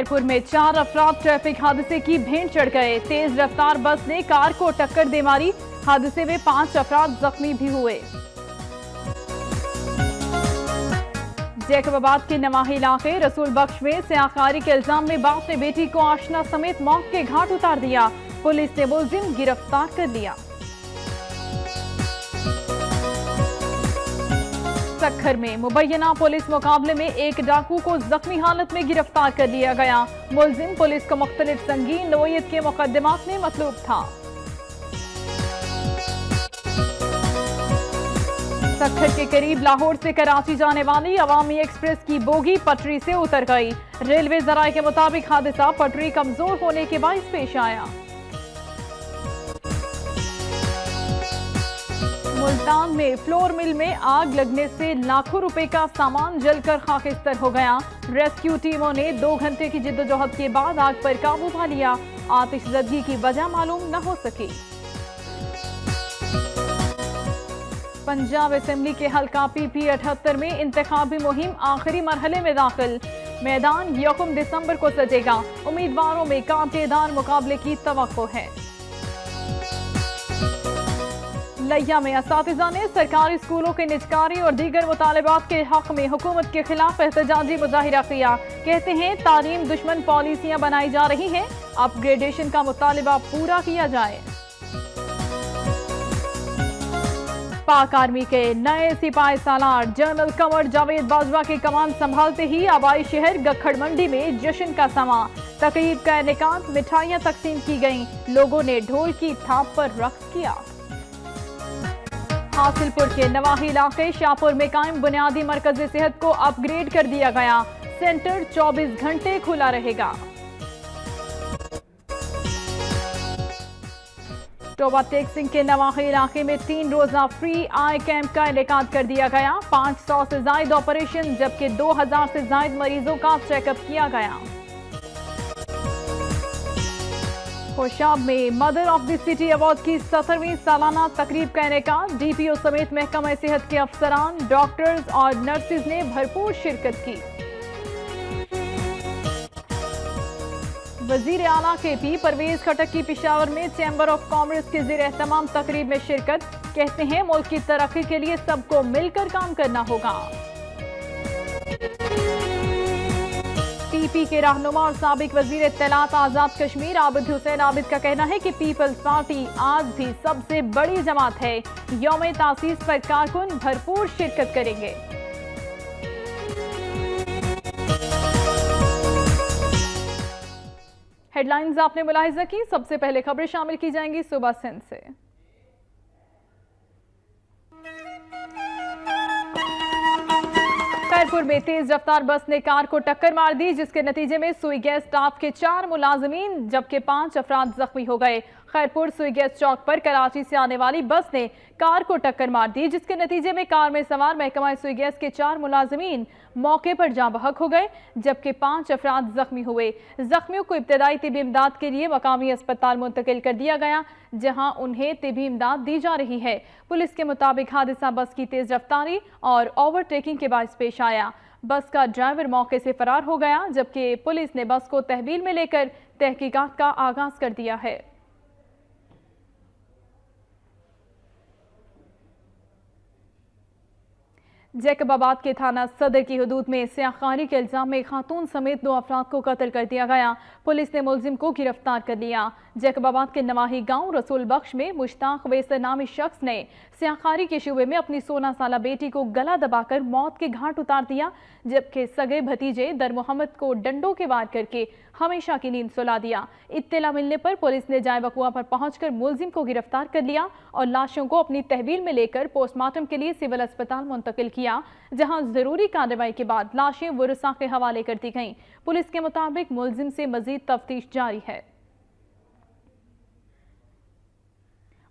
खैरपुर में 4 अफराद ट्रैफिक हादसे की भेंट चढ़ गए। तेज रफ्तार बस ने कार को टक्कर दे मारी। हादसे में 5 अफराद जख्मी भी हुए। जैकबाबाद के नवाही इलाके रसूल बख्श में स्याकारी के इल्जाम में बाप ने बेटी को आशना समेत मौत के घाट उतार दिया। पुलिस ने मुलजिम गिरफ्तार कर लिया। सक्खर में मुबैना पुलिस मुकाबले में एक डाकू को जख्मी हालत में गिरफ्तार कर लिया गया। मुलजिम पुलिस को मुख्तलिफ संगीन नोयत के मुकदमात में मतलूब था। सक्खर के करीब लाहौर से कराची जाने वाली अवामी एक्सप्रेस की बोगी पटरी से उतर गई। रेलवे जराये के मुताबिक हादसा पटरी कमजोर होने के बाइस पेश आया। मुल्तान में फ्लोर मिल में आग लगने से लाखों रुपए का सामान जलकर खाकिस्तर हो गया। रेस्क्यू टीमों ने 2 घंटे की जिद्दोजहद के बाद आग पर काबू पा लिया। आतिशज़दगी की वजह मालूम न हो सकी। पंजाब असेंबली के हल्का PP 78 में इंतखाबी मुहिम आखिरी मरहले में दाखिल। मैदान 1 दिसंबर को सजेगा। उम्मीदवारों में कांटेदार मुकाबले की तवक्को है। लिया में असातिज़ा ने सरकारी स्कूलों के निजकारी और दीगर मुतालबात के हक में हुकूमत के खिलाफ एहतजाजी मुजाहिरा किया। कहते हैं तालीम दुश्मन पॉलिसियां बनाई जा रही हैं, अपग्रेडेशन का मुतालबा पूरा किया जाए। पाक आर्मी के नए सिपाही सालार जनरल कंवर जावेद बाजवा की कमान संभालते ही आबाई शहर गखड़ मंडी में जश्न का समा। तकरीब का इनेकाद, मिठाइयां तकसीम की गईं। लोगों ने ढोल की थाप पर रक्स किया। हासिलपुर के नवाही इलाके शाहपुर में कायम बुनियादी मरकज सेहत को अपग्रेड कर दिया गया। सेंटर 24 घंटे खुला रहेगा। टोबा तेग सिंह के नवाही इलाके में 3 रोजा फ्री आई कैंप का इनेकाद कर दिया गया। 500 से जायद ऑपरेशन जबकि 2000 से जायद मरीजों का चेकअप किया गया। होशाब में mother of the city award की 17वीं सालाना तकरीब का इनेकाद। DPO समेत महकमा सेहत के अफसरान, डॉक्टर्स और नर्सिस ने भरपूर शिरकत की। वजीर आला KP परवेज खटक की पेशावर में चैम्बर ऑफ कॉमर्स के ज़ेर एहतमाम तकरीब में शिरकत। कहते हैं मुल्क की तरक्की के लिए सबको मिलकर काम करना होगा। PP के रहनुमा और साबिक वजीर इत्तलात आजाद कश्मीर आबिद हुसैन आबिद का कहना है कि पीपल्स पार्टी आज भी सबसे बड़ी जमात है। यौम तासीस पर कारकुन भरपूर शिरकत करेंगे। हेडलाइंस आपने मुलाहिजा की। सबसे पहले खबरें शामिल की जाएंगी सुबह सिंध से। खैरपुर में तेज रफ्तार बस ने कार को टक्कर मार दी, जिसके नतीजे में सुई गैस स्टाफ के 4 मुलाजमीन जबकि 5 अफराद जख्मी हो गए। खैरपुर सुई गैस चौक पर कराची से आने वाली बस ने कार को टक्कर मार दी, जिसके नतीजे में कार में सवार महकमा सुई गैस के 4 मुलाजमीन मौके पर जाँ बहक हो गए जबकि 5 अफराद जख्मी हुए। जख्मियों को इब्तदाई तिबी इमदाद के लिए मकामी अस्पताल मुंतकिल कर दिया गया, जहां उन्हें तिबी इमदाद दी जा रही है। पुलिस के मुताबिक हादसा बस की तेज रफ्तारी और ओवरटेकिंग के बायस पेश आया। बस का ड्राइवर मौके से फरार हो गया जबकि पुलिस ने बस को तहवील में लेकर तहकीकात का आगाज कर दिया है। जैकबाबाद के थाना सदर की हदूद में स्याकारी के इल्जाम में खातून समेत 2 अफराद को कत्ल कर दिया गया। पुलिस ने मुलजिम को गिरफ्तार कर लिया। जैकबाबाद के नवाही गांव रसूल बख्श में मुश्ताक वैसर नामी शख्स ने स्याकारी के शुबे में अपनी 16 साला बेटी को गला दबाकर मौत के घाट उतार दिया, जबकि सगे भतीजे दर मोहम्मद को डंडों के वार करके हमेशा की नींद सुला दिया। इत्तला मिलने पर पुलिस ने जाए वकुआ पर पहुंचकर मुलजिम को गिरफ्तार कर लिया और लाशों को अपनी तहवील में लेकर पोस्टमार्टम के लिए सिविल अस्पताल मुंतकिल किया, जहां जरूरी कार्रवाई के बाद लाशें वरसा के हवाले कर दी गईं। पुलिस के मुताबिक मुलजिम से मजीद तफ्तीश जारी है।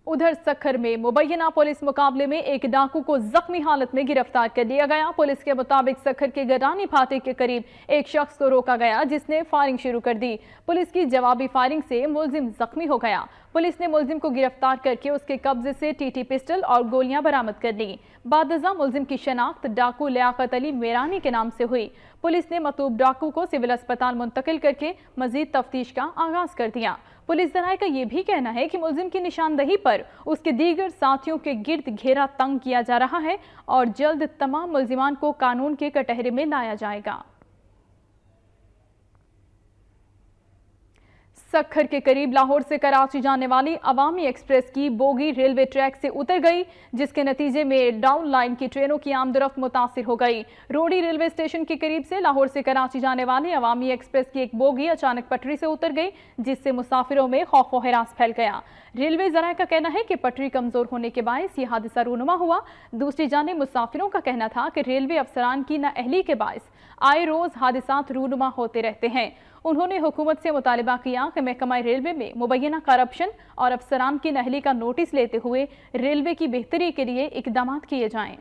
उधर सखर में मुबैना पुलिस मुकाबले में एक डाकू को जख्मी हालत में गिरफ्तार कर लिया गया। पुलिस के मुताबिक सखर के गरानी फाटक के करीब एक शख्स को रोका गया जिसने फायरिंग शुरू कर दी। पुलिस की जवाबी फायरिंग से मुलजिम जख्मी हो गया। पुलिस ने मुलजिम को गिरफ्तार करके उसके कब्जे से टीटी पिस्टल और गोलियां बरामद कर ली। बादजा मुलजिम की शनाख्त डाकू लियाकत अली मेरानी के नाम से हुई। पुलिस ने मतलूब डाकू को सिविल अस्पताल मुंतकिल करके मजीद तफ्तीश का आगाज कर दिया। पुलिस जराये का यह भी कहना है कि मुलजिम की निशानदही पर उसके दीगर साथियों के गिर्द घेरा तंग किया जा रहा है और जल्द तमाम मुलजिमान को कानून के कटहरे में लाया जाएगा। सखर के करीब लाहौर से कराची जाने वाली अवामी एक्सप्रेस की बोगी रेलवे ट्रैक से उतर गई, जिसके नतीजे में डाउन लाइन की ट्रेनों की आमदरफ्त मुतासिर हो गई। रोडी रेलवे स्टेशन के करीब से लाहौर से कराची जाने वाली अवामी एक्सप्रेस की एक बोगी अचानक पटरी से उतर गई, जिससे मुसाफिरों में खौफ व हिरास फैल गया। रेलवे जराये का कहना है कि पटरी कमजोर होने के बायस ये हादसा रूनुमा हुआ। दूसरी जानिब मुसाफिरों का कहना था कि रेलवे अफसरान की नाअहली के बायस आए रोज हादसात रूनुमा होते रहते हैं। उन्होंने हुकूमत से मुतालिबा किया कि महकमा रेलवे में मुबैना करप्शन और अफसरान की नाअहली का नोटिस लेते हुए रेलवे की बेहतरी के लिए इकदाम किए जाएं।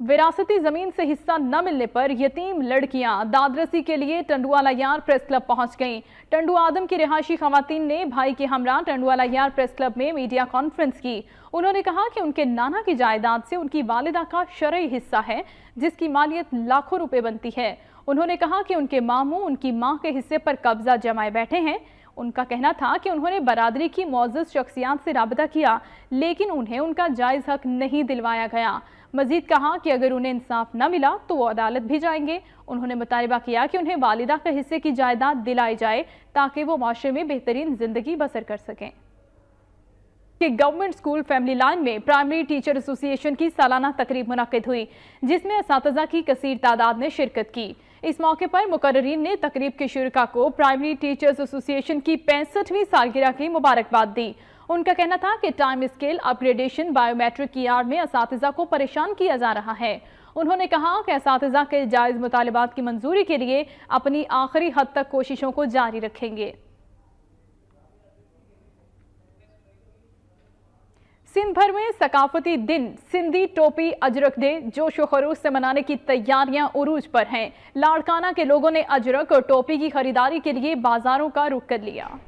विरासती जमीन से हिस्सा न मिलने पर यतीम लड़कियां दादरसी के लिए टंडुआला यार प्रेस क्लब पहुंच गईं। टंडू आदम की रिहायशी खवातीन ने भाई के हमरा टंडुआला यार प्रेस क्लब में मीडिया कॉन्फ्रेंस की। उन्होंने कहा कि उनके नाना की जायदाद से उनकी वालिदा का शरई हिस्सा है, जिसकी मालियत लाखों रुपए बनती है। उन्होंने कहा कि उनके मामू उनकी मां के हिस्से पर कब्जा जमाए बैठे हैं। उनका कहना था कि उन्होंने बरादरी की मौजूद शख्सियात से राबता किया, लेकिन उन्हें उनका जायज हक नहीं दिलवाया गया। मजीद कहा कि अगर उन्हें इंसाफ न मिला तो वो अदालत भी जाएंगे। उन्होंने मुतालिबा किया कि उन्हें वालिदा के हिस्से की जायदाद दिलाई जाए ताकि वो माशरे में बेहतरीन जिंदगी बसर कर सकें। गवर्नमेंट स्कूल फैमिली लाइन में प्राइमरी टीचर एसोसिएशन की सालाना तकरीब मुनक्किद हुई, जिसमें असातिज़ा की कसीर तादाद ने शिरकत की। इस मौके पर मुकर्ररीन ने तकरीब के शुरका को प्राइमरी टीचर्स एसोसिएशन की 65वीं सालगिरह की मुबारकबाद दी। उनका कहना था कि टाइम स्केल अपग्रेडेशन बायोमेट्रिक की आड़ में असातिज़ा को परेशान किया जा रहा है। उन्होंने कहा कि असातिज़ा के जायज़ मुतालिबात की मंजूरी के लिए अपनी आखिरी हद तक कोशिशों को जारी रखेंगे। सिंध भर में सकाफती दिन सिंधी टोपी अजरक डे जोश व खरोश से मनाने की तैयारियां उरूज पर हैं। लाड़काना के लोगों ने अजरक और टोपी की खरीदारी के लिए बाजारों का रुख कर लिया।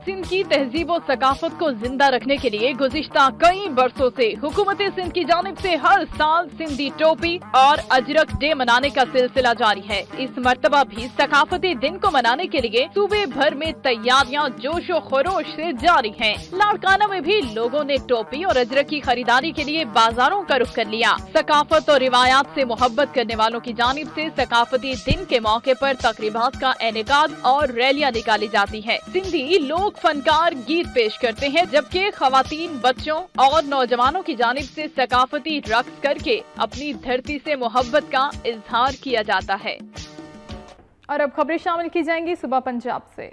सिंध की तहजीब और सकाफत को जिंदा रखने के लिए गुज़िश्ता कई बरसों से हुकूमत सिंध की जानिब से हर साल सिंधी टोपी और अजरक डे मनाने का सिलसिला जारी है। इस मर्तबा भी सकाफती दिन को मनाने के लिए सूबे भर में तैयारियां जोश व खरोश से जारी हैं। लाड़काना में भी लोगों ने टोपी और अजरक की खरीदारी के लिए बाजारों का रुख कर लिया। सकाफत और रिवायात से मोहब्बत करने वालों की जानिब से सकाफती दिन के मौके पर तकरीबात का इनेकाद और रैलियां निकाली जाती है। सिंधी लोग फनकार गीत पेश करते हैं, जबकि खवातीन, बच्चों और नौजवानों की जानिब से सकाफती रक्स करके अपनी धरती से मोहब्बत का इजहार किया जाता है। और अब खबरें शामिल की जाएंगी सुबह पंजाब से।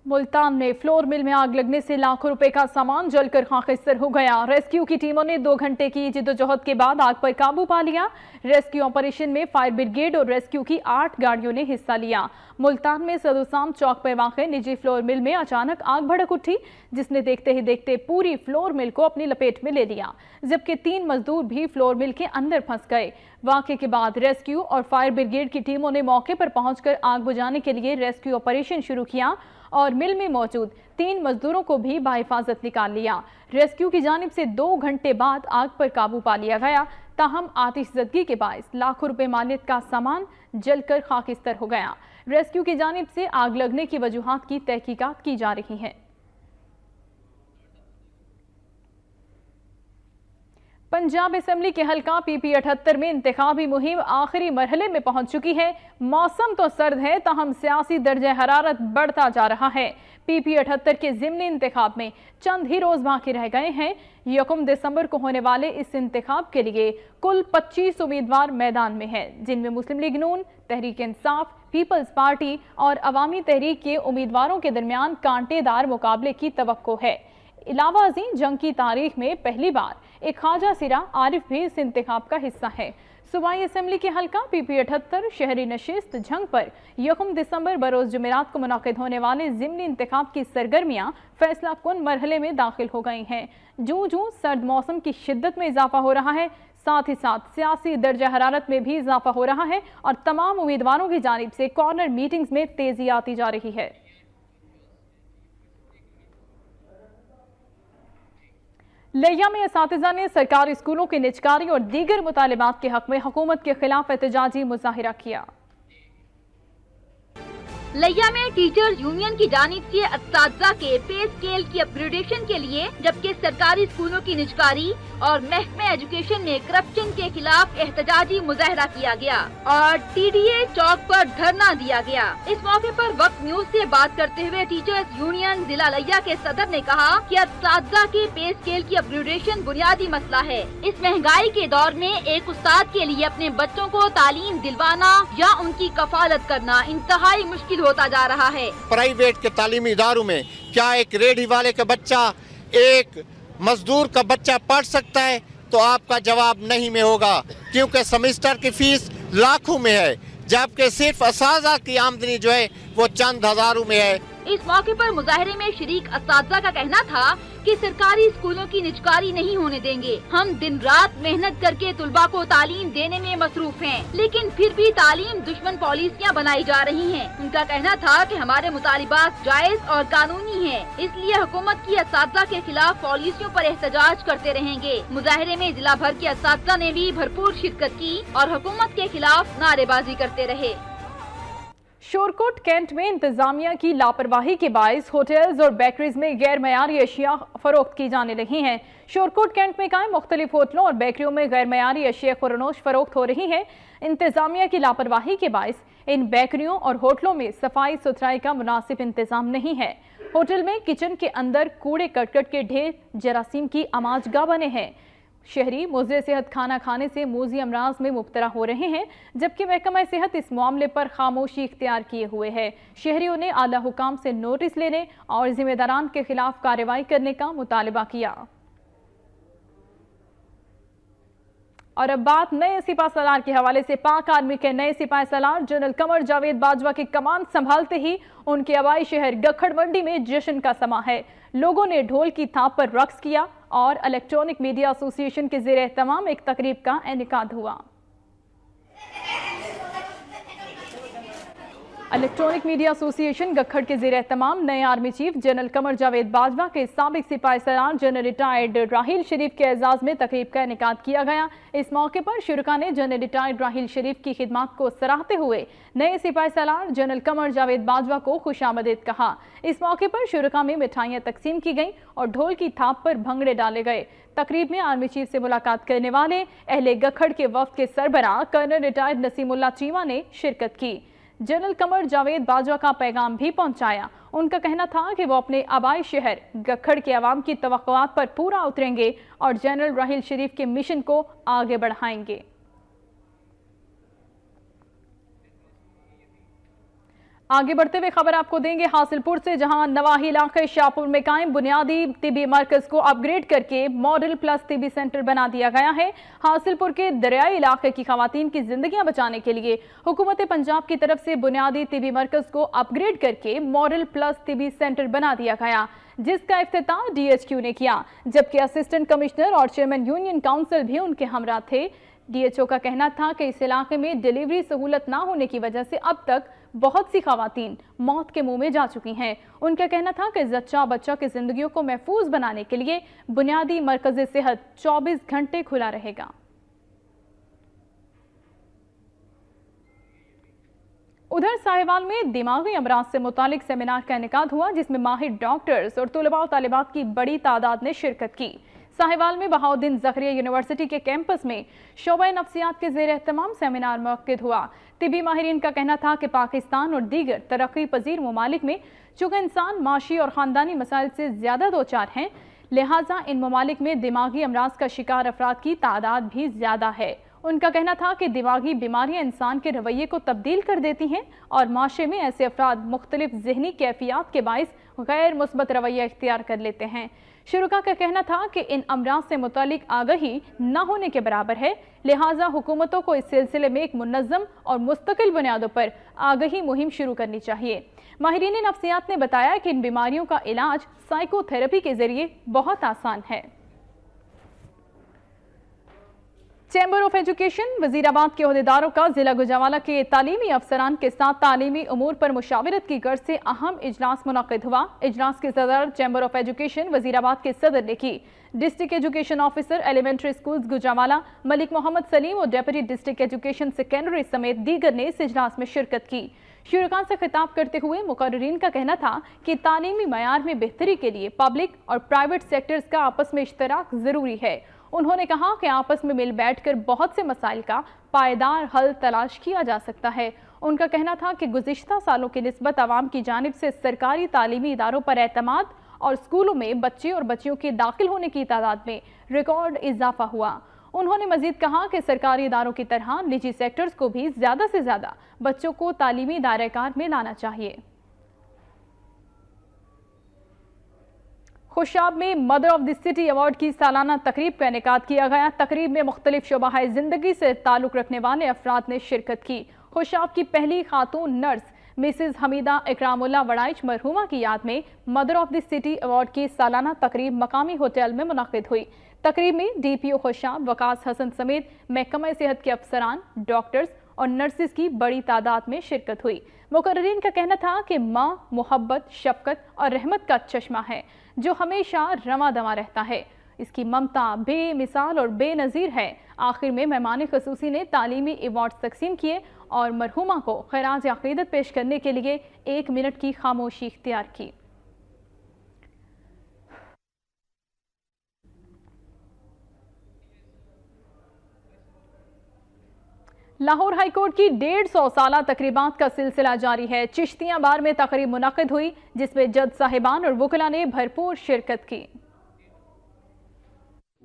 मुल्तान में फ्लोर मिल में आग लगने से लाखों रुपए का सामान जलकर खाकिस्तर हो गया। रेस्क्यू की टीमों ने 2 घंटे की जिद्दोजहद के बाद आग पर काबू पा लिया। रेस्क्यू ऑपरेशन में फायर ब्रिगेड और रेस्क्यू की 8 गाड़ियों ने हिस्सा लिया। मुल्तान में सदोसाम चौक पर वाक़ निजी फ्लोर मिल में अचानक आग भड़क उठी, जिसने देखते ही देखते पूरी फ्लोर मिल को अपनी लपेट में ले लिया, जबकि 3 मजदूर भी फ्लोर मिल के अंदर फंस गए। वाक़े के बाद रेस्क्यू और फायर ब्रिगेड की टीमों ने मौके पर पहुंचकर आग बुझाने के लिए रेस्क्यू ऑपरेशन शुरू किया और मिल में मौजूद 3 मजदूरों को भी बाहिफाजत निकाल लिया। रेस्क्यू की जानिब से 2 घंटे बाद आग पर काबू पा लिया गया। ताहम आतिशज़दगी के बायस लाखों रुपए मालियत का सामान जलकर खाकिस्तर हो गया। रेस्क्यू की जानिब से आग लगने की वजूहात की तहकीकात की जा रही है। पंजाब असेंबली के हल्का PP 78 में इंतखाबी मुहिम आखिरी मरहले में पहुंच चुकी है। मौसम तो सर्द है, ताहम सियासी दर्जा हरारत बढ़ता जा रहा है। PP 78 के ज़िमनी इंतखाब में चंद ही रोज बाकी रह गए हैं। 1 दिसंबर को होने वाले इस इंतखाब के लिए कुल 25 उम्मीदवार मैदान में हैं, जिनमें मुस्लिम लीग नून, तहरीक इंसाफ, पीपल्स पार्टी और अवामी तहरीक के उम्मीदवारों के दरमियान कांटेदार मुकाबले की तवक्को है। علاوہ ازیں جنگ کی تاریخ میں پہلی بار ایک خواجہ سرا عارف بھی اس انتخاب کا حصہ ہے۔ صوبائی اسمبلی کے حلقہ پی پی 78 شہری نشست جنگ پر 1 دسمبر بروز جمعرات کو منعقد ہونے والے ضمنی انتخاب کی سرگرمیاں فیصلہ کن مرحلے میں داخل ہو گئی ہیں۔ جوں سرد موسم کی شدت میں اضافہ ہو رہا ہے، ساتھ ہی ساتھ سیاسی درجہ حرارت میں بھی اضافہ ہو رہا ہے اور تمام امیدواروں کی جانب سے کارنر میٹنگز میں تیزی آتی جا رہی ہے۔ لیا میں اساتذہ نے سرکاری اسکولوں کی نجکاری اور دیگر مطالبات کے حق میں حکومت کے خلاف احتجاجی مظاہرہ کیا۔ لیا میں ٹیچرز یونین کی جانب سے اساتذہ کے پے اسکیل کی اپ گریڈیشن کے لیے جبکہ سرکاری اسکولوں کی نجکاری اور محکمہ ایجوکیشن میں کرپشن کے خلاف احتجاجی مظاہرہ کیا گیا اور ٹی ڈی اے چوک پر دھرنا دیا گیا۔ اس موقع پر وقت نیوز سے بات کرتے ہوئے ٹیچرز یونین ضلع لیا کے صدر نے کہا کہ اساتذہ کے پے اسکیل کی اپ گریڈیشن بنیادی مسئلہ ہے۔ اس مہنگائی کے دور میں ایک استاد کے لیے اپنے بچوں کو تعلیم دلوانا یا ان کی کفالت کرنا انتہائی مشکل ہوتا جا رہا ہے۔ پرائیویٹ کے تعلیمی اداروں میں کیا ایک ریڑھی والے کا بچہ ایک مزدور کا بچہ پڑھ سکتا ہے؟ تو آپ کا جواب نہیں میں ہوگا، کیونکہ سیمسٹر کی فیس لاکھوں میں ہے جبکہ صرف اساتذہ کی آمدنی جو ہے وہ چند ہزاروں میں ہے۔ اس موقع پر مظاہرے میں شریک اساتذہ کا کہنا تھا کہ سرکاری اسکولوں کی نجکاری نہیں ہونے دیں گے۔ ہم دن رات محنت کر کے طلباء کو تعلیم دینے میں مصروف ہیں، لیکن پھر بھی تعلیم دشمن پالیسیاں بنائی جا رہی ہیں۔ ان کا کہنا تھا کہ ہمارے مطالبات جائز اور قانونی ہیں، اس لیے حکومت کی اساتذہ کے خلاف پالیسیوں پر احتجاج کرتے رہیں گے۔ مظاہرے میں ضلع بھر کے اساتذہ نے بھی بھرپور شرکت کی اور حکومت کے خلاف نعرے بازی کرتے رہے۔ شورکوٹ کینٹ میں انتظامیہ کی لاپرواہی کے باعث ہوٹلز اور بیکریز میں غیر معیاری اشیاء فروخت کی جانے لگی ہیں۔ شورکوٹ کینٹ میں قائم مختلف ہوٹلوں اور بیکریوں میں غیر معیاری اشیاء فروخت فروخت ہو رہی ہیں۔ انتظامیہ کی لاپرواہی کے باعث ان بیکریوں اور ہوٹلوں میں صفائی ستھرائی کا مناسب انتظام نہیں ہے۔ ہوٹل میں کچن کے اندر کوڑے کرکٹ کے ڈھیر، جراثیم کی آماج گاہ بنے ہیں۔ شہری مضر صحت کھانا کھانے سے موذی امراض میں مبتلا ہو رہے ہیں، جبکہ محکمہ صحت اس معاملے پر خاموشی اختیار کیے ہوئے ہے۔ شہریوں نے اعلیٰ حکام سے نوٹس لینے اور ذمہ داران کے خلاف کارروائی کرنے کا مطالبہ کیا۔ اور اب بات نئے سپاہ سالار کے حوالے سے۔ پاک آرمی کے نئے سپاہ سالار جنرل قمر جاوید باجوہ کی کمان سنبھالتے ہی ان کے آبائی شہر گکھڑ منڈی میں جشن کا سماں ہے۔ لوگوں نے ڈھول کی تھاپ پر رقص کیا اور الیکٹرانک میڈیا ایسوسی ایشن کے زیر اہتمام ایک تقریب کا انعقاد ہوا۔ الیکٹرانک میڈیا ایسوسی ایشن گکھڑ کے زیر اہتمام نئے army chief general Qamar Javed Bajwa کے سابق سپاہ سالار جنرل ریٹائرڈ راحیل شریف کے اعزاز میں تقریب کا انعقاد کیا گیا۔ اس موقع پر شرکاء نے جنرل ریٹائرڈ راحیل شریف کی خدمات کو سراہتے ہوئے نئے سپاہ سالار جنرل قمر جاوید باجوہ کو خوش آمدید کہا۔ اس موقع پر شرکاء میں مٹھائیاں تقسیم کی گئیں اور ڈھول کی تھاپ پر بھنگڑے ڈالے گئے۔ تقریب میں آرمی چیف سے ملاقات کرنے والے اہل گکھڑ کے وفد کے سربراہ کرنل ریٹائرڈ نسیم اللہ چیمہ نے شرکت کی۔ جنرل قمر جاوید باجوہ کا پیغام بھی پہنچایا۔ ان کا کہنا تھا کہ وہ اپنے آبائی شہر گکھڑ کے عوام کی توقعات پر پورا اتریں گے اور جنرل راحیل شریف کے مشن کو آگے بڑھائیں گے۔ آگے بڑھتے ہوئے خبر آپ کو دیں گے حاصل پور سے، جہاں نواحی علاقے شاہپور میں قائم بنیادی طبی مرکز کو اپ گریڈ کر کے ماڈل پلس طبی سینٹر بنا دیا گیا ہے۔ حاصل پور کے دریائی علاقے کی خواتین کی زندگیاں بچانے کے لیے حکومت پنجاب کی طرف سے بنیادی طبی مرکز کو اپ گریڈ کر کے ماڈل پلس طبی سینٹر بنا دیا گیا، جس کا افتتاح ڈی ایچ کیو نے کیا، جبکہ اسسٹنٹ کمشنر اور چیئرمین یونین کاؤنسل بھی ان کے ہمراہ تھے۔ ڈی ایچ او کا کہنا تھا کہ اس علاقے میں ڈیلیوری سہولت نہ ہونے کی وجہ سے اب تک بہت سی خواتین موت کے منہ میں جا چکی ہیں۔ ان کا کہنا تھا کہ زچہ بچہ کی زندگیوں کو محفوظ بنانے کے لیے بنیادی مرکز صحت 24 گھنٹے کھلا رہے گا۔ ادھر ساہیوال میں دماغی امراض سے متعلق سیمینار کا انعقاد ہوا، جس میں ماہر ڈاکٹرز اور طلباء و طالبات کی بڑی تعداد نے شرکت کی۔ ساہیوال میں بہاؤالدین زکریا یونیورسٹی کے کیمپس میں شعبہ نفسیات کے زیر اہتمام سیمینار منعقد ہوا۔ طبی ماہرین کا کہنا تھا کہ پاکستان اور دیگر ترقی پذیر ممالک میں چونکہ انسان معاشی اور خاندانی مسائل سے زیادہ دوچار ہیں، لہٰذا ان ممالک میں دماغی امراض کا شکار افراد کی تعداد بھی زیادہ ہے۔ ان کا کہنا تھا کہ دماغی بیماریاں انسان کے رویے کو تبدیل کر دیتی ہیں اور معاشرے میں ایسے افراد مختلف ذہنی کیفیات کے باعث غیر مثبت رویہ اختیار کر لیتے ہیں۔ शुरका का कहना था कि इन अमराज से मुतालिक आगाही न होने के बराबर है, लिहाजा हुकूमतों को इस सिलसिले में एक मुनज़्ज़म और मुस्तकिल बुनियादों पर आगाही मुहिम शुरू करनी चाहिए। माहिरीन नफ्सियात ने बताया कि इन बीमारियों का इलाज साइकोथेरेपी के जरिए बहुत आसान है। चैम्बर ऑफ एजुकेशन वजीराबाद के ओहदेदारों का जिला गुजरांवाला के तालीमी अफसरान के साथ तालीमी उमूर पर मुशावरत की गर्ज से अहम इजलास मुनक़िद हुआ। इजलास की सदर चैम्बर ऑफ एजुकेशन वजीराबाद के सदर ने की। District education officer elementary schools Gujranwala Malik Mohammad Saleem और डेप्यूटी डिस्ट्रिक्ट एजुकेशन सेकेंडरी समेत दीगर ने इस इजलास में शिरकत की। शुरका से खिताब करते हुए मुकर्रिरीन का कहना था कि तालीमी मयार में बेहतरी के लिए पब्लिक और प्राइवेट सेक्टर्स का आपस में इश्तराक जरूरी है। उन्होंने कहा कि आपस में मिल बैठकर बहुत से मसाइल का पायदार हल तलाश किया जा सकता है। उनका कहना था कि गुज़िश्ता सालों की निस्बत आवाम की जानिब से सरकारी तालीमी इदारों पर एतमाद और स्कूलों में बच्चे और बच्चियों के दाखिल होने की तादाद में रिकॉर्ड इजाफा हुआ। उन्होंने मजीद कहा कि सरकारी इदारों की तरह निजी सेक्टर्स को भी ज़्यादा से ज़्यादा बच्चों को तालीमी दायरे-कार में लाना चाहिए। खुशाब में mother of the city award की सालाना तकरीब का इनेकाद किया गया। तकरीब में मुख्तलिफ शोबाए जिंदगी से ताल्लुक रखने वाले अफराद ने शिरकत की। खुशाब की पहली खातून नर्स मिसेज हमीदा इकरामुल्लाह वड़ाइच मरहुमा की याद में mother of the city award की सालाना तकरीब मकामी होटल में मुनक़िद हुई। तकरीब में DPO खुशाब वकास हसन समेत महकमा सेहत के अफसरान, डॉक्टर्स और नर्सिस की बड़ी तादाद में शिरकत हुई। मुकर्रिरीन का कहना था कि माँ मोहब्बत, शफकत और रहमत का चश्मा है जो हमेशा रवा दवा रहता है। इसकी ममता बेमिसाल और बेनज़ीर है। आखिर में मेहमान खसूसी ने तालीमी अवार्ड तकसीम किए और मरहुमा को खैराज अक़ीदत पेश करने के लिए 1 मिनट की खामोशी इख्तियार की। लाहौर हाईकोर्ट की 150 साला तकरीबात का सिलसिला जारी है। चिश्तियां बार में तकरीब मुनक़िद हुई जिसमें जज साहिबान और वकला ने भरपूर शिरकत की।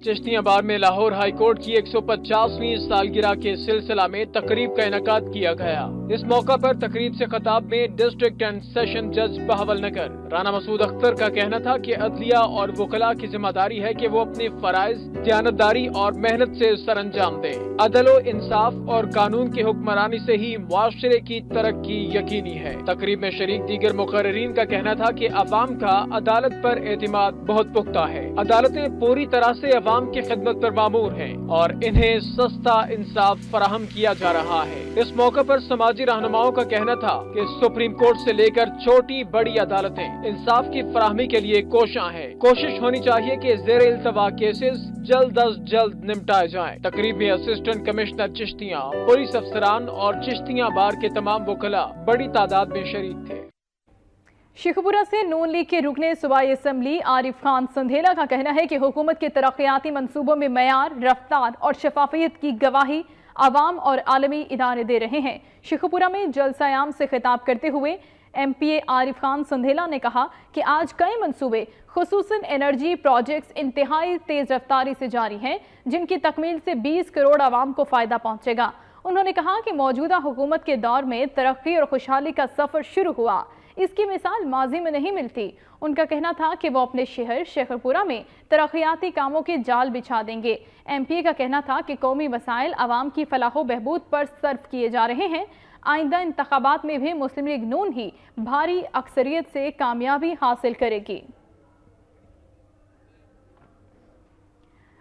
चिश्तियां बार में लाहौर हाई कोर्ट की 150वीं सालगिरह के सिलसिला में तकरीब का इनेकाद किया गया। इस मौका पर तकरीब से खिताब में डिस्ट्रिक्ट एंड सेशन जज बहावलनगर राना मसूद अख्तर का कहना था कि अदलिया और वकला की जिम्मेदारी है कि वो अपने फराइज दयानतदारी और मेहनत से सरअंजाम दें। अदलो इंसाफ और कानून की हुक्मरानी से ही मुआशरे की तरक्की यकीनी है। तकरीब में शरीक दीगर मुकर्रिरीन का कहना था कि अवाम का अदालत पर एतमाद बहुत पुख्ता है। अदालतें पूरी तरह से अवाम की खिदमत पर मामूर हैं और इन्हें सस्ता इंसाफ फराहम किया जा रहा है। इस मौके पर समाजी रहनुमाओं का कहना था कि सुप्रीम कोर्ट से लेकर छोटी बड़ी अदालतें इंसाफ की फराहमी के लिए कोशां हैं। कोशिश होनी चाहिए कि ज़ेरे इल्तवा केसेस जल्द अज जल्द निपटाए जाएं। तकरीब में असिस्टेंट कमिश्नर चिश्तियां, पुलिस अफसरान और चिश्तियां बार के तमाम वकला बड़ी तादाद में शरीक थे। शेखपुरा से नून लीग के रुकने सूबाई असम्बली आरिफ खान संधेला का कहना है कि हुकूमत के तरक्याती मंसूबों में मयार, रफ्तार और शफाफियत की गवाही आवाम और आलमी इदारे दे रहे हैं। शेखपुरा में जलसा-ए-आम से खिताब करते हुए MPA आरिफ खान संधेला ने कहा कि आज कई मंसूबे खुसूसन एनर्जी प्रोजेक्ट्स इंतहाई तेज रफ्तारी से जारी हैं जिनकी तकमील से 20 करोड़ आवाम को फायदा पहुंचेगा। उन्होंने कहा कि मौजूदा हुकूमत के दौर में तरक्की और खुशहाली का सफर शुरू हुआ, इसकी मिसाल माजी में नहीं मिलती। उनका कहना था कि वो अपने शहर शेखपुरा में तरक्याती कामों के जाल बिछा देंगे। MPA का कहना था कि कौमी वसाइल आवाम की फलाहो बहबूद पर सर्फ किए जा रहे हैं। आइंदा इंतखाबात में भी मुस्लिम लीग नून ही भारी अक्सरियत से कामयाबी हासिल करेगी।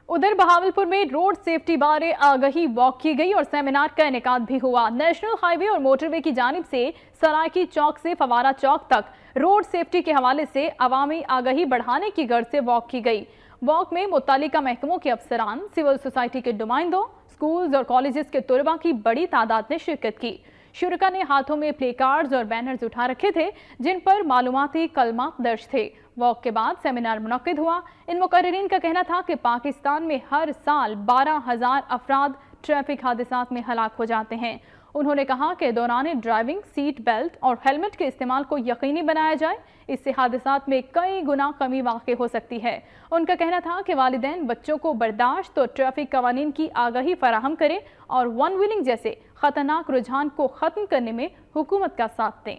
उधर बहावलपुर में रोड सेफ्टी बारे आगाही वॉक की गई और सेमिनार का इनेकाद भी हुआ। नेशनल हाईवे और मोटरवे की जानिब से सरायकी चौक से फवारा चौक तक रोड सेफ्टी के हवाले से अवामी आगाही बढ़ाने की गर्ज से वॉक की गई। वॉक में मुत्तलिका महकमों के अफसरान, सिविल सोसाइटी के नुमाइंदों, स्कूल्स और कॉलेजेस के तुलबा की बड़ी तादाद ने शिरकत की। शुरका ने हाथों में प्ले कार्ड्स और बैनर्स उठा रखे थे जिन पर मालूमाती कलमात दर्ज थे। वॉक के बाद सेमिनार मुनक्किद हुआ। इन मुकर्रिरीन का कहना था कि पाकिस्तान में हर साल 12,000 अफराद ट्रैफिक हादसात में हलाक हो जाते हैं। उन्होंने कहा कि दौरान ड्राइविंग सीट बेल्ट और हेलमेट के इस्तेमाल को यकीनी बनाया जाए, इससे हादसात में कई गुना कमी वाक़ई हो सकती है। उनका कहना था कि वालिदैन बच्चों को बर्दाश्त और ट्रैफिक कवानीन की आगाही फराहम करें और वन व्हीलिंग जैसे खतरनाक रुझान को ख़त्म करने में हुकूमत का साथ दें।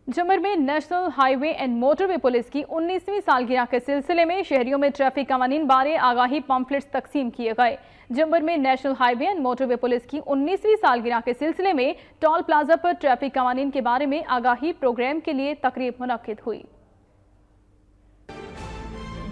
जम्मू में national highway and motorway police की 19वीं सालगिरह के सिलसिले में शहरियों में ट्रैफिक कानून बारे आगाही पम्फलेट्स तकसीम किए गए। जम्मू में national highway and motorway police की 19वीं सालगिरह के सिलसिले में टोल प्लाजा पर ट्रैफिक कानून के बारे में आगाही प्रोग्राम के लिए तकरीब मुनक्किद हुई।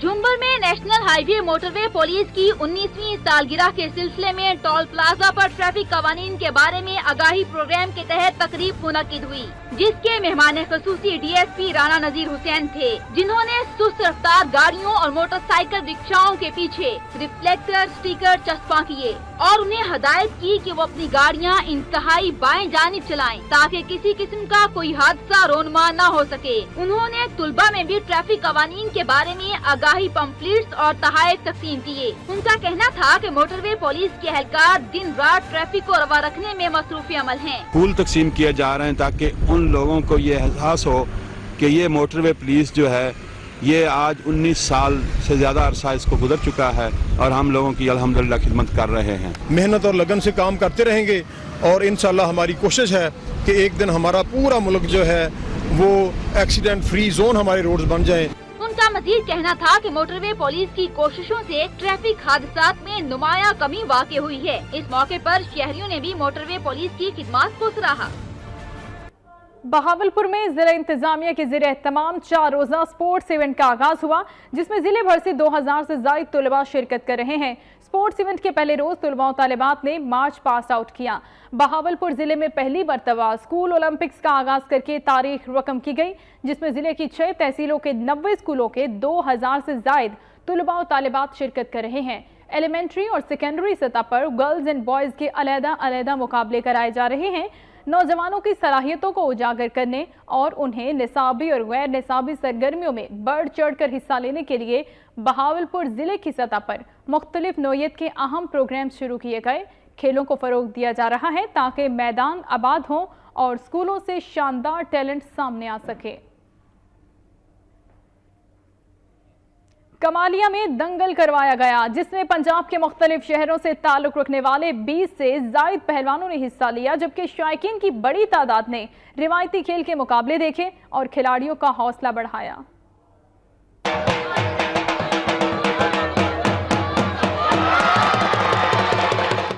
झुंबर में नेशनल हाईवे मोटरवे पुलिस की 19वीं सालगिरह के सिलसिले में टोल प्लाजा पर ट्रैफिक कानून के बारे में आगाही प्रोग्राम के तहत तकरीब मुनक्किद हुई, जिसके मेहमान खसूसी डीएसपी राणा नजीर हुसैन थे, जिन्होंने सुस्त रफ्तार गाड़ियों और मोटरसाइकिल रिक्शाओं के पीछे रिफ्लेक्टर स्टिकर चस्पा किए और उन्हें हदायत की कि वो अपनी गाड़ियां इंतहाई बाएं जानिब चलाएं ताकि किसी किस्म का कोई हादसा रोनमा न हो सके। उन्होंने तुलबा में भी ट्रैफिक कानून के बारे में आगाही पम्फलेट्स और तहाइफ तकसीम किए। उनका कहना था कि मोटरवे पुलिस के एहलकार दिन रात ट्रैफिक को रवा रखने में मसरूफ अमल हैं। फूल तकसीम किए जा रहे हैं ताकि उन लोगों को ये एहसास हो कि ये मोटरवे पुलिस जो है ये आज 19 साल से ज़्यादा अरसा इसको गुजर चुका है और हम लोगों की अल्हम्दुलिल्लाह खिदमत कर रहे हैं। मेहनत और लगन से काम करते रहेंगे और इंशाल्लाह हमारी कोशिश है कि एक दिन हमारा पूरा मुल्क जो है वो एक्सीडेंट फ्री जोन हमारे रोड्स बन जाएं। उनका मजीद कहना था कि मोटरवे पुलिस की कोशिशों से ट्रैफिक हादसात में नुमाया कमी वाक़ई हुई है। इस मौके पर शहरियों ने भी मोटरवे पुलिस की खिदमत को सराहा। बहावलपुर में जिला इंतजामिया के ज़रिए तमाम 4 रोज़ा स्पोर्ट्स इवेंट का आगाज हुआ, जिसमें जिले भर से 2000 से ज़ायद तुलबा शिरकत कर रहे हैं। स्पोर्ट्स इवेंट के पहले रोज तुलबा और तालिबात ने मार्च पास आउट किया। बहावलपुर जिले में पहली मरतबा स्कूल ओलंपिक्स का आगाज करके तारीख रकम की गई, जिसमें जिले की 6 तहसीलों के 90 स्कूलों के 2000 से ज़ायद तुलबा और तालिबात शिरकत कर रहे हैं। एलिमेंट्री और सेकेंडरी सतह पर गर्ल्स एंड बॉयज़ के अलग-अलग मुकाबले कराए जा रहे हैं। नौजवानों की सलाहियतों को उजागर करने और उन्हें निसाबी और गैर निसाबी सरगर्मियों में बढ़ चढ़ कर हिस्सा लेने के लिए बहावलपुर जिले की सतह पर मुख्तलिफ नौयत के अहम प्रोग्राम शुरू किए गए। खेलों को फरोग दिया जा रहा है ताकि मैदान आबाद हों और स्कूलों से शानदार टैलेंट सामने आ सके। कमालिया में दंगल करवाया गया, जिसमें पंजाब के मुख्तलिफ शहरों से ताल्लुक रखने वाले 20 से ज़ायद पहलवानों ने हिस्सा लिया, जबकि शायकीन की बड़ी तादाद ने रिवायती खेल के मुकाबले देखे और खिलाड़ियों का हौसला बढ़ाया।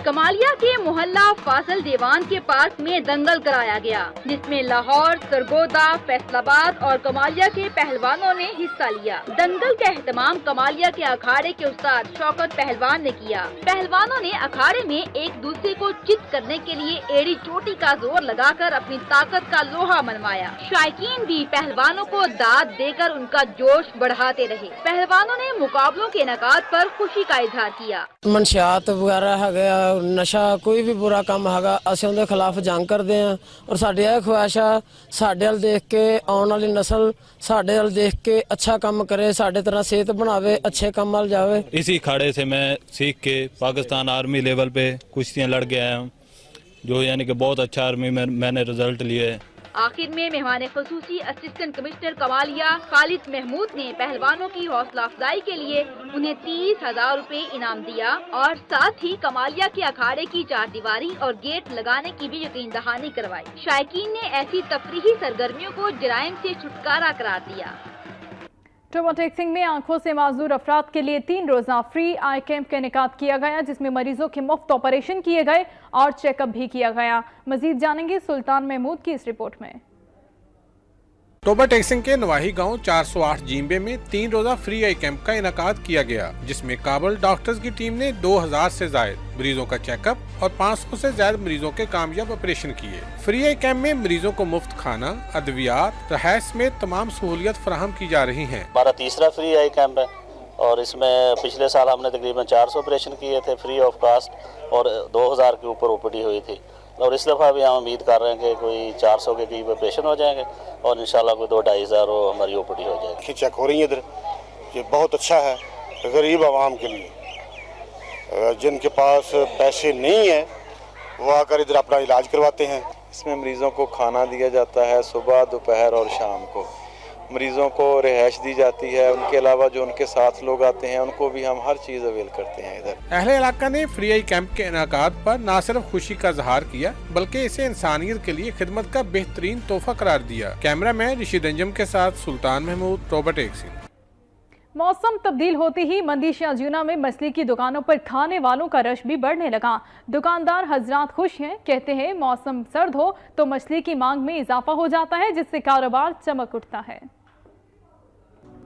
कमालिया के मोहल्ला फाजल देवान के पार्क में दंगल कराया गया, जिसमें लाहौर, सरगोदा, फैसलाबाद और कमालिया के पहलवानों ने हिस्सा लिया। दंगल का एहतमाम कमालिया के अखाड़े के उस्ताद शौकत पहलवान ने किया। पहलवानों ने अखाड़े में एक दूसरे को चित करने के लिए एड़ी चोटी का जोर लगाकर अपनी ताकत का लोहा मनवाया। शायकीन भी पहलवानों को दाद देकर उनका जोश बढ़ाते रहे। पहलवानों ने मुकाबलों के इनेकाद पर खुशी का इजहार किया। मनशियात वगैरह है, नशा कोई भी बुरा काम है, असं उनके खिलाफ जंग करते हैं और साड़ी यह ख्वाहिश है साढ़े वाल देख के आने वाली नस्ल साढ़े वाल देख के अच्छा काम करे, साढ़े तरह सेहत बनावे, अच्छे काम वाल जावे। इसी खाड़े से मैं सीख के पाकिस्तान आर्मी लेवल पे कुश्तियाँ लड़ के आया हूँ, जो यानी कि बहुत अच्छा आर्मी में मैंने रिजल्ट लिए है। आखिर में मेहमान खसूसी असिस्टेंट कमिश्नर कमालिया खालिद महमूद ने पहलवानों की हौसला अफजाई के लिए उन्हें 30,000 रुपए इनाम दिया और साथ ही कमालिया के अखाड़े की 4 दीवारी और गेट लगाने की भी यकीन दहानी करवाई। शायकीन ने ऐसी तफरीही सरगर्मियों को जराइम से छुटकारा करार दिया। टोबा टेक्सिंग में आंखों से माजूर अफराद के लिए 3 रोजा फ्री आई कैंप का इनेकाद किया गया, जिसमें मरीजों के मुफ्त ऑपरेशन किए गए और चेकअप भी किया गया। मजीद जानेंगे सुल्तान महमूद की इस रिपोर्ट में। टोबा टेक्सिंग के नवाही गांव 408 जींबे में 3 रोजा फ्री आई कैंप का इनेकाद किया गया, जिसमें काबल डॉक्टर्स की टीम ने 2000 से ज्यादा मरीजों का चेकअप और 500 से ज्यादा मरीजों के कामयाब ऑपरेशन किए। फ्री आई कैंप में मरीजों को मुफ्त खाना, अद्वियात, रहायश समेत तमाम सहूलियत फराहम की जा रही है। हमारा तीसरा फ्री आई कैंप है और इसमें पिछले साल हमने तकरीबन 400 ऑपरेशन किए थे फ्री ऑफ कास्ट और 2000 के ऊपर ओपीडी हुई थी और इस दफ़ा भी हम उम्मीद कर रहे हैं कि कोई 400 के करीब ऑपरेशन हो जाएंगे और इंशाल्लाह कोई 2-2.5 हज़ार हमारी ओपीडी हो जाएगी। चेक हो रही है इधर, ये बहुत अच्छा है गरीब आवाम के लिए। जिनके पास पैसे नहीं है वो आकर इधर अपना इलाज करवाते हैं। इसमें मरीजों को खाना दिया जाता है सुबह, दोपहर और शाम को। مریضوں کو رہائش دی جاتی ہے، ان کے علاوہ جو ان کے ساتھ لوگ آتے ہیں ان کو بھی ہم ہر چیز اویل کرتے ہیں ادھر۔ اہل علاقہ نے فری آئی کیمپ کے انعقاد پر نہ صرف خوشی کا اظہار کیا بلکہ اسے انسانیت کے لیے خدمت کا بہترین تحفہ قرار دیا۔ کیمرہ مین رشید انجم کے ساتھ سلطان محمود، ٹوبہ ٹیکسنگ۔ موسم تبدیل ہوتے ہی مندی شاہجونا میں مچھلی کی دکانوں پر کھانے والوں کا رش بھی بڑھنے لگا۔ دکاندار حضرات خوش ہیں، کہتے ہیں موسم سرد ہو تو مچھلی کی مانگ میں اضافہ ہو جاتا ہے جس سے کاروبار چمک اٹھتا ہے۔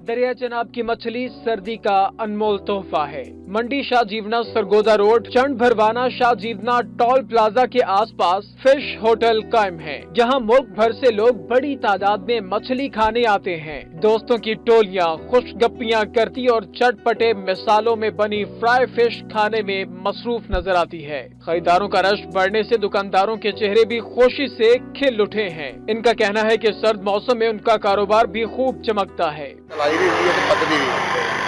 دریا چناب کی مچھلی سردی کا انمول تحفہ ہے۔ منڈی شاہ جیونا سرگودا روڈ چنڈ بھروانا شاہ جیونا ٹول پلازا کے آس پاس فش ہوٹل قائم ہے، جہاں ملک بھر سے لوگ بڑی تعداد میں مچھلی کھانے آتے ہیں۔ دوستوں کی ٹولیاں خوش گپیاں کرتی اور چٹ پٹے مثالوں میں بنی فرائی فش کھانے میں مصروف نظر آتی ہے۔ خریداروں کا رش بڑھنے سے دکانداروں کے چہرے بھی خوشی سے کھل اٹھے ہیں۔ ان کا کہنا ہے کہ سرد موسم میں ان کا کاروبار بھی خوب چمکتا ہے۔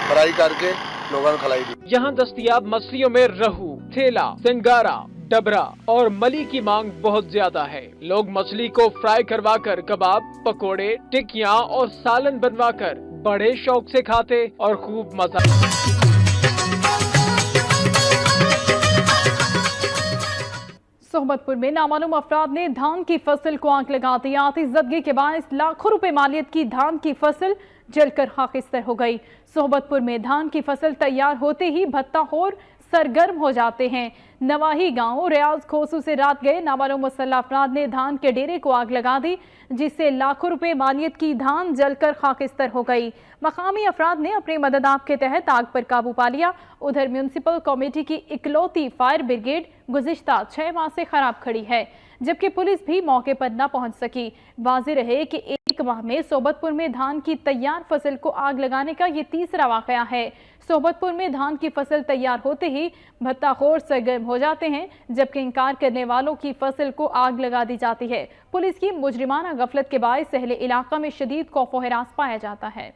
فرائی کر کے لوگوں کو کھلائی دی۔ یہاں دستیاب مچھلیوں میں رہو، تھیلا، سنگارا، ڈبرا اور ملی کی مانگ بہت زیادہ ہے۔ لوگ مچھلی کو فرائی کروا کر کباب، پکوڑے، ٹکیاں اور سالن بنوا کر بڑے شوق سے کھاتے اور خوب مزہ۔ صحبت پور میں نامعلوم افراد نے دھان کی فصل کو آگ لگا دی۔ آتش زدگی کے باعث لاکھوں روپے مالیت کی دھان کی فصل جل کر خاکستر ہو گئی۔ صحبت پور میں دھان کی فصل تیار ہوتے ہی بھتہ خور سرگرم ہو جاتے ہیں۔ نواحی گاؤں ریاض کھوسو سے رات گئے نامعلوم مسلح افراد نے دھان کے ڈیرے کو آگ لگا دی، جس سے لاکھوں روپے مالیت کی دھان جل کر خاکستر ہو گئی۔ مقامی افراد نے اپنے مدد کے تحت آگ پر قابو پا لیا۔ ادھر میونسپل کمیٹی کی اکلوتی فائر بریگیڈ گزشتہ 6 ماہ سے خراب کھڑی ہے، جبکہ پولیس بھی موقع پر نہ پہنچ سکی۔ واضح رہے کہ 1 ماہ میں صحبت پور میں دھان کی تیار فصل کو آگ لگانے کا یہ تیسرا واقعہ ہے۔ صحبت پور میں دھان کی فصل تیار ہوتے ہی بھتہ خور سرگرم ہو جاتے ہیں، جبکہ انکار کرنے والوں کی فصل کو آگ لگا دی جاتی ہے۔ پولیس کی مجرمانہ غفلت کے باعث اہل علاقہ میں شدید خوف و ہراس پایا جاتا ہے۔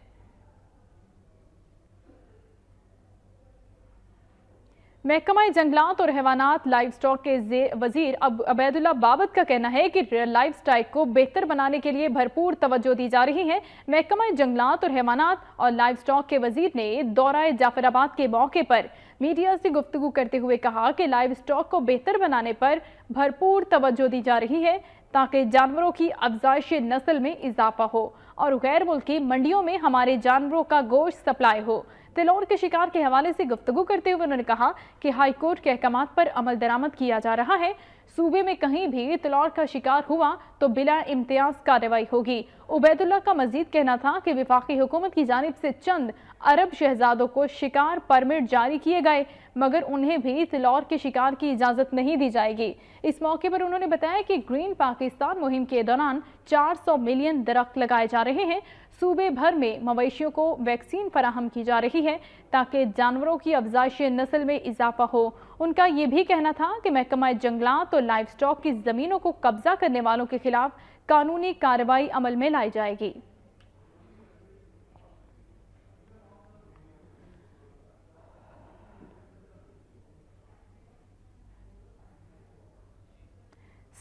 محکمہ جنگلات اور حیوانات لائیو سٹاک کے وزیر عبید اللہ بابت کا کہنا ہے کہ لائیو سٹاک کو بہتر بنانے کے لیے بھرپور توجہ دی جا رہی ہے۔ محکمہ جنگلات اور حیوانات اور لائیو سٹاک کے وزیر نے دورہ جعفر آباد کے موقع پر میڈیا سے گفتگو کرتے ہوئے کہا کہ لائیو سٹاک کو بہتر بنانے پر بھرپور توجہ دی جا رہی ہے تاکہ جانوروں کی افزائش نسل میں اضافہ ہو اور غیر ملکی منڈیوں میں ہمارے جانوروں کا گوشت سپلائی ہو۔ تلور کے شکار کے حوالے سے گفتگو کرتے ہوئے انہوں نے کہا کہ ہائی کورٹ کے احکامات پر عمل درآمد کیا جا رہا ہے۔ صوبے میں کہیں بھی تلور کا شکار ہوا تو بلا امتیاز کارروائی ہوگی۔ عبید اللہ کا مزید کہنا تھا کہ وفاقی حکومت کی جانب سے چند عرب شہزادوں کو شکار پرمٹ جاری کیے گئے، مگر انہیں بھی تلور کے شکار کی اجازت نہیں دی جائے گی۔ اس موقع پر انہوں نے بتایا کہ گرین پاکستان مہم کے دوران 400 ملین درخت لگائے جا رہے ہیں۔ صوبے بھر میں مویشیوں کو ویکسین فراہم کی جا رہی ہے تاکہ جانوروں کی افزائش نسل میں اضافہ ہو۔ ان کا یہ بھی کہنا تھا کہ محکمہ جنگلات اور لائیو سٹاک کی زمینوں کو قبضہ کرنے والوں کے خلاف قانونی کارروائی عمل میں لائی جائے گی۔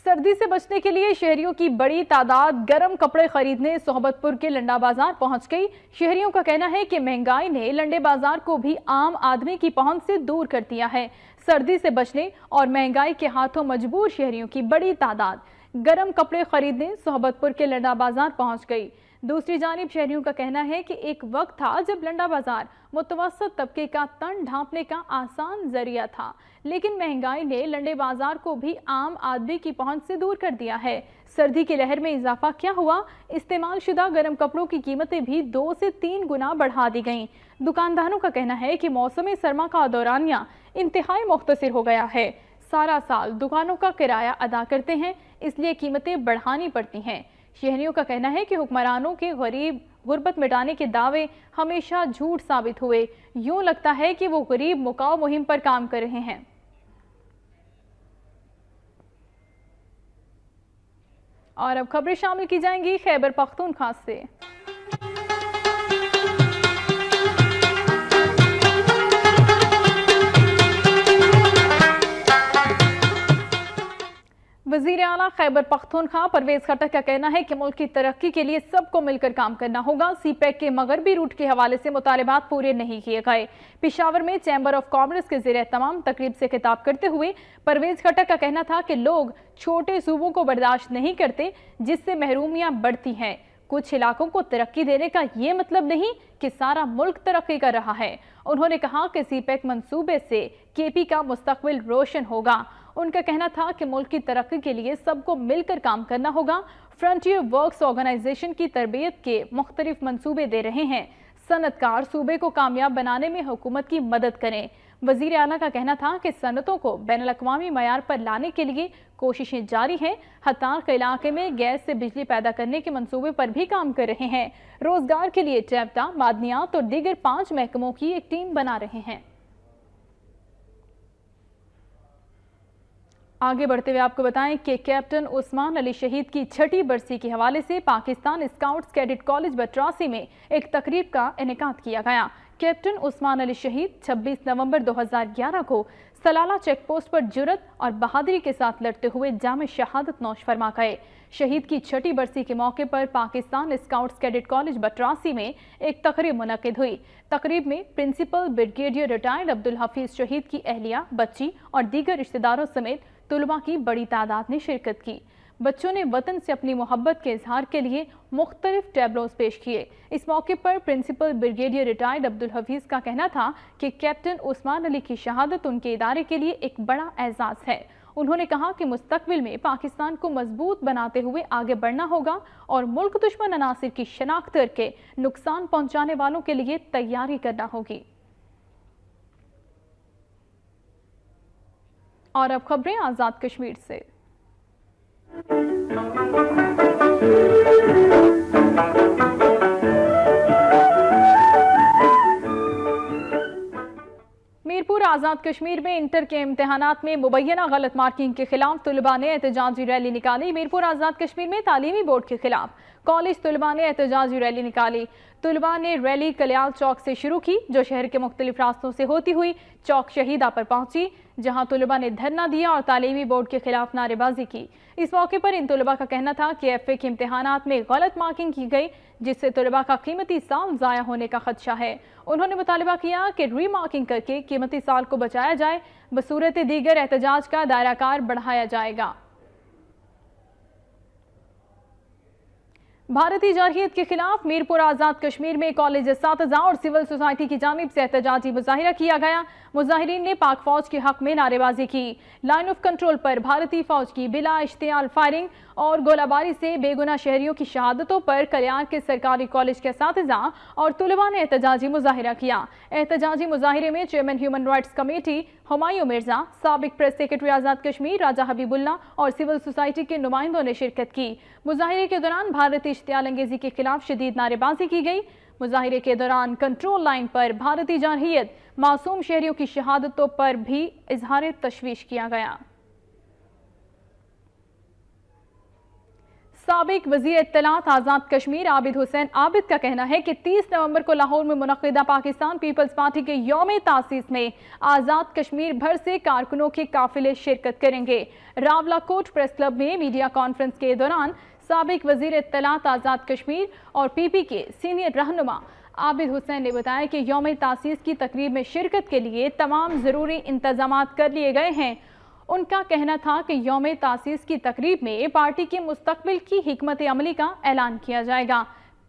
سردی سے بچنے کے لیے شہریوں کی بڑی تعداد گرم کپڑے خریدنے صحبت پور کے لنڈا بازار پہنچ گئی۔ شہریوں کا کہنا ہے کہ مہنگائی نے لنڈے بازار کو بھی عام آدمی کی پہنچ سے دور کر دیا ہے۔ سردی سے بچنے اور مہنگائی کے ہاتھوں مجبور شہریوں کی بڑی تعداد گرم کپڑے خریدنے صحبت پور کے لنڈا بازار پہنچ گئی۔ دوسری جانب شہریوں کا کہنا ہے کہ ایک وقت تھا جب لنڈا بازار متوسط طبقے کا تن ڈھانپنے کا آسان ذریعہ تھا، لیکن مہنگائی نے لنڈے بازار کو بھی عام آدمی کی پہنچ سے دور کر دیا ہے۔ سردی کی لہر میں اضافہ کیا ہوا؟ استعمال شدہ گرم کپڑوں کی قیمتیں بھی 2 سے 3 گنا بڑھا دی گئیں۔ دکانداروں کا کہنا ہے کہ موسم سرما کا دورانیہ انتہائی مختصر ہو گیا ہے۔ سارا سال دکانوں کا کرایہ ادا کرتے ہیں، اس لیے قیمتیں بڑھانی پڑتی ہیں۔ شہریوں کا کہنا ہے کہ حکمرانوں کے غربت مٹانے کے دعوے ہمیشہ جھوٹ ثابت ہوئے۔ یوں لگتا ہے کہ وہ غریب مکاؤ مہم پر کام کر رہے ہیں۔ اور اب خبریں شامل کی جائیں گی خیبر پختونخوا سے۔ वज़ीर आला खैबर पख्तूनख्वा परवेज खट्टक का कहना है कि मुल्क की तरक्की के लिए सबको मिलकर काम करना होगा। सीपैक के मगरबी रूट के हवाले से मुतालिबात पूरे नहीं किए गए। पेशावर में चैम्बर ऑफ कॉमर्स के ज़ेर तमाम तकरीब से खिताब करते हुए परवेज खट्टक का कहना था कि लोग छोटे सूबों को बर्दाश्त नहीं करते, जिससे महरूमियाँ बढ़ती हैं। कुछ इलाकों को तरक्की देने का ये मतलब नहीं कि सारा मुल्क तरक्की कर रहा है। उन्होंने कहा कि सीपैक मंसूबे से केपी का मुस्तकबिल रोशन होगा। उनका कहना था कि मुल्क की तरक्की के लिए सबको मिलकर काम करना होगा। फ्रंटियर वर्क्स ऑर्गेनाइजेशन की तरबियत के मुख्तलिफ मंसूबे दे रहे हैं। सनतकार सूबे को कामयाब बनाने में हुकूमत की मदद करें। वज़ीर आला का कहना था कि सनतों को बैनुल-अक़वामी मयार पर लाने के लिए कोशिशें जारी हैं। हतार के इलाके में गैस से बिजली पैदा करने के मंसूबे पर भी काम कर रहे हैं। रोजगार के लिए टैप्टा, मादनियात और दीगर 5 महकमों की एक टीम बना रहे हैं। आगे बढ़ते हुए आपको बताएं कि कैप्टन उस्मान अली शहीद की 6ठी बरसी के हवाले से Pakistan scouts cadet college Batrasi में एक तकरीब का इनेकाद किया गया। कैप्टन उस्मान अली शहीद 26 नवंबर 2011 को सलाला चेक पोस्ट पर जुर्रत और बहादुरी के साथ लड़ते हुए जाम शहादत नौश फरमा गए। शहीद की 6ठी बरसी के मौके पर Pakistan scouts cadet college Batrasi में एक तकरीब मुनक्किद हुई। तकरीब में principal brigadier retired Abdul Hafeez शहीद की अहलिया, बच्ची और दीगर रिश्तेदारों समेत तुलबा की बड़ी तादाद ने शिरकत की। बच्चों ने वतन से अपनी मोहब्बत के इजहार के लिए मुख्तलिफ टैबलोज पेश किए। इस मौके पर principal brigadier retired Abdul Hafeez का कहना था कि कैप्टन उस्मान अली की शहादत उनके इदारे के लिए एक बड़ा एजाज है। उन्होंने कहा कि मुस्तकबिल में पाकिस्तान को मजबूत बनाते हुए आगे बढ़ना होगा और मुल्क दुश्मन अनासिर की शनाख्त करके नुकसान पहुंचाने वालों के लिए तैयारी करना होगी। और अब खबरें आजाद कश्मीर से। मीरपुर आज़ाद कश्मीर में इंटर के इम्तिहानात में मुबैना गलत मार्किंग के खिलाफ तुलबा ने एहतजाजी रैली निकाली। मीरपुर आज़ाद कश्मीर में तालीमी बोर्ड के खिलाफ कॉलेज तुलबा ने एहतजाजी रैली निकाली। तुलबा ने रैली कल्याल चौक से शुरू की, जो शहर के मुख्तलिफ रास्तों से होती हुई चौक शहीदा पर पहुंची, जहां तुलबा ने धरना दिया और तालीमी बोर्ड के खिलाफ नारेबाजी की। इस मौके पर इन तुलबा का कहना था कि एफए के इम्तिहानात में गलत मार्किंग की गई, जिससे तुलबा का कीमती साल ज़ाया होने का खदशा है। उन्होंने मुतालिबा किया कि रीमार्किंग करके कीमती साल को बचाया जाए, बसूरत दीगर एहतजाज का दायराकार बढ़ाया जाएगा। भारतीय जारहियत के खिलाफ मीरपुर आज़ाद कश्मीर में कॉलेज असातिज़ा और सिविल सोसाइटी की जानिब से एहतजाजी मुजाहिरा किया गया। मुजाहिरीन ने पाक फौज के हक में नारेबाजी की। लाइन ऑफ कंट्रोल पर भारतीय फौज की बिला इश्तियाल फायरिंग और गोलाबारी से बेगुनाह शहरियों की शहादतों पर कल्याण के सरकारी कॉलेज के असातिज़ा और तुलबा ने एहतजाजी मुजाहिरा किया। एहतजाजी मुजाहिरे में chairman human rights committee Humayun Mirza, साबिक प्रेस सेक्रेटरी आज़ाद कश्मीर राजा हबीबुल्ला और सिविल सोसाइटी के नुमाइंदों ने शिरकत की। मुजाहिरे के दौरान भारतीय इश्तियाल अंगेजी के खिलाफ शदीद नारेबाजी की गई। मुजाहिरे के दौरान कंट्रोल लाइन पर भारतीय जारहियत, मासूम शहरियों की शहादतों पर भी इजहार तशवीश किया गया। साबिक वज़ीर इत्तलात आज़ाद कश्मीर आबिद हुसैन आबिद का कहना है कि 30 नवंबर को लाहौर में मुनक़िदा पाकिस्तान पीपल्स पार्टी के यौम तासीस में आज़ाद कश्मीर भर से कारकुनों के काफिले शिरकत करेंगे। रावलाकोट प्रेस क्लब में मीडिया कॉन्फ्रेंस के दौरान साबिक वज़ीर इत्तलात आज़ाद कश्मीर और पीपी के सीनियर रहनुमा आबिद हुसैन ने बताया कि यौम तासीस की तकरीब में शिरकत के लिए तमाम ज़रूरी इंतजामात कर लिए गए हैं। उनका कहना था कि यौम तासीस की तकरीब में पार्टी के मुस्तकबिल की हिकमत अमली का ऐलान किया जाएगा।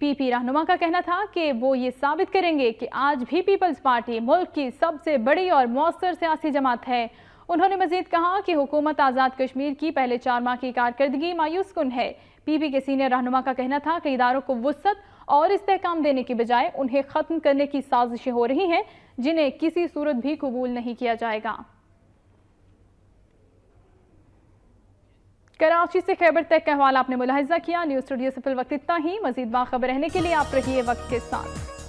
पीपी रहनुमा का कहना था कि वो ये साबित करेंगे कि आज भी पीपल्स पार्टी मुल्क की सबसे बड़ी और मौसर सियासी जमात है। उन्होंने मजीद कहा कि हुकूमत आज़ाद कश्मीर की पहले 4 माह की कारकर्दगी मायूस कुन है। पीपी के सीनियर रहनुमा का कहना था कि इदारों को वुसअत और इस्तेहकाम देने की बजाय उन्हें ख़त्म करने की साजिशें हो रही हैं, जिन्हें किसी सूरत भी कबूल नहीं किया जाएगा। कराची से खैबर तक का हवाला आपने मुलाहिजा किया। न्यूज़ स्टूडियो से फिल वक्त इतना ही। मज़ीद बाखबर रहने के लिए आप रहिए वक्त के साथ।